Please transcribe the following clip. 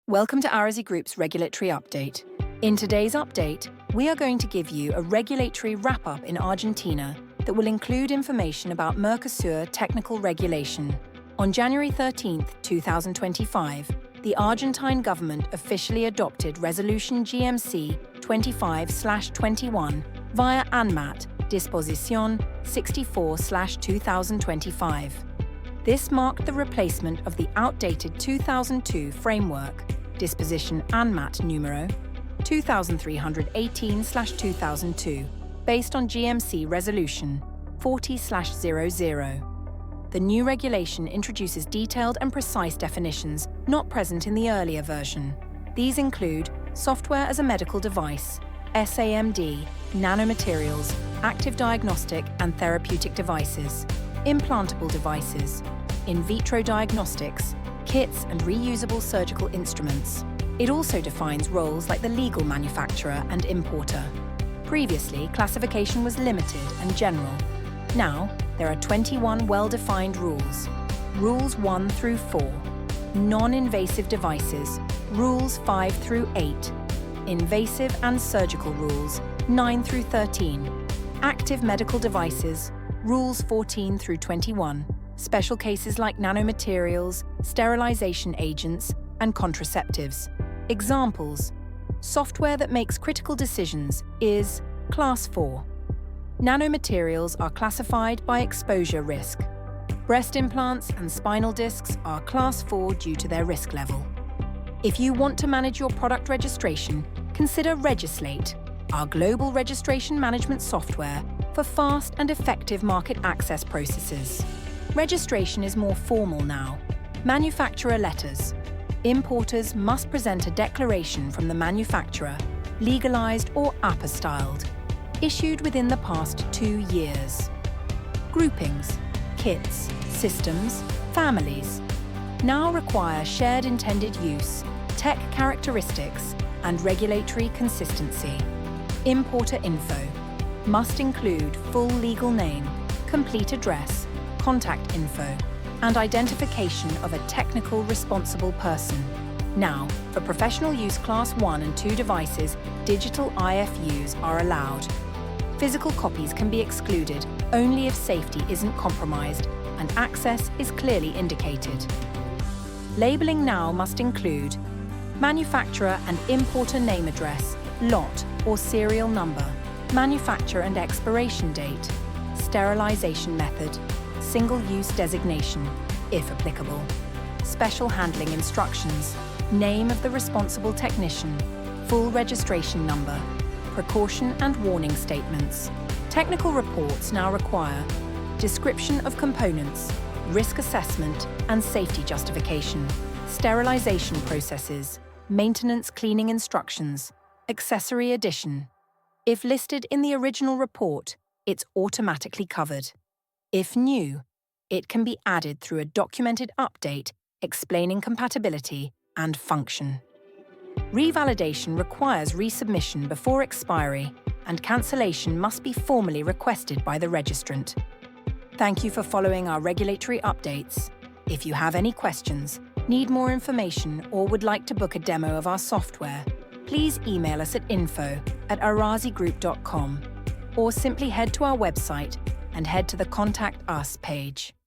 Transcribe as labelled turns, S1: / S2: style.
S1: Welcome to Arazy Group's regulatory update. In today's update, we are going to give you a regulatory wrap-up in Argentina that will include information about MERCOSUR technical regulation. On January 13, 2025, the Argentine government officially adopted Resolution GMC 25/21 via ANMAT Disposición 64/2025. This marked the replacement of the outdated 2002 framework, Disposition ANMAT Nº. 2318/2002, based on GMC Resolution 40/00. The new regulation introduces detailed and precise definitions not present in the earlier version. These include software as a medical device, SAMD, nanomaterials, active diagnostic and therapeutic devices, implantable devices, in vitro diagnostics, kits and reusable surgical instruments. It also defines roles like the legal manufacturer and importer. Previously, classification was limited and general. Now, there are 21 well-defined rules. Rules 1 through 4. Non-invasive devices, Rules 5 through 8. Invasive and surgical rules, 9 through 13. Active medical devices, Rules 14 through 21. Special cases like nanomaterials, sterilization agents, and contraceptives. Examples: software that makes critical decisions is Class 4. Nanomaterials are classified by exposure risk. Breast implants and spinal discs are Class 4 due to their risk level. If you want to manage your product registration, consider Regislate, our global registration management software for fast and effective market access processes. Registration is more formal now. Manufacturer letters. Importers must present a declaration from the manufacturer, legalized or apostilled, issued within the past 2 years. Groupings, kits, systems, families now require shared intended use, tech characteristics, and regulatory consistency. Importer info must include full legal name, complete address, contact info, and identification of a technical responsible person. Now, for professional use Class 1 and 2 devices, digital IFUs are allowed. Physical copies can be excluded only if safety isn't compromised and access is clearly indicated. Labeling now must include manufacturer and importer name address, lot or serial number, manufacture and expiration date, sterilization method, single-use designation, if applicable, special handling instructions, name of the responsible technician, full registration number, precaution and warning statements. Technical reports now require description of components, risk assessment and safety justification, sterilization processes, maintenance cleaning instructions, accessory addition. If listed in the original report, it's automatically covered. If new, it can be added through a documented update explaining compatibility and function. Revalidation requires resubmission before expiry, and cancellation must be formally requested by the registrant. Thank you for following our regulatory updates. If you have any questions, need more information, or would like to book a demo of our software, please email us at info@arazygroup.com or simply head to our website and head to the Contact Us page.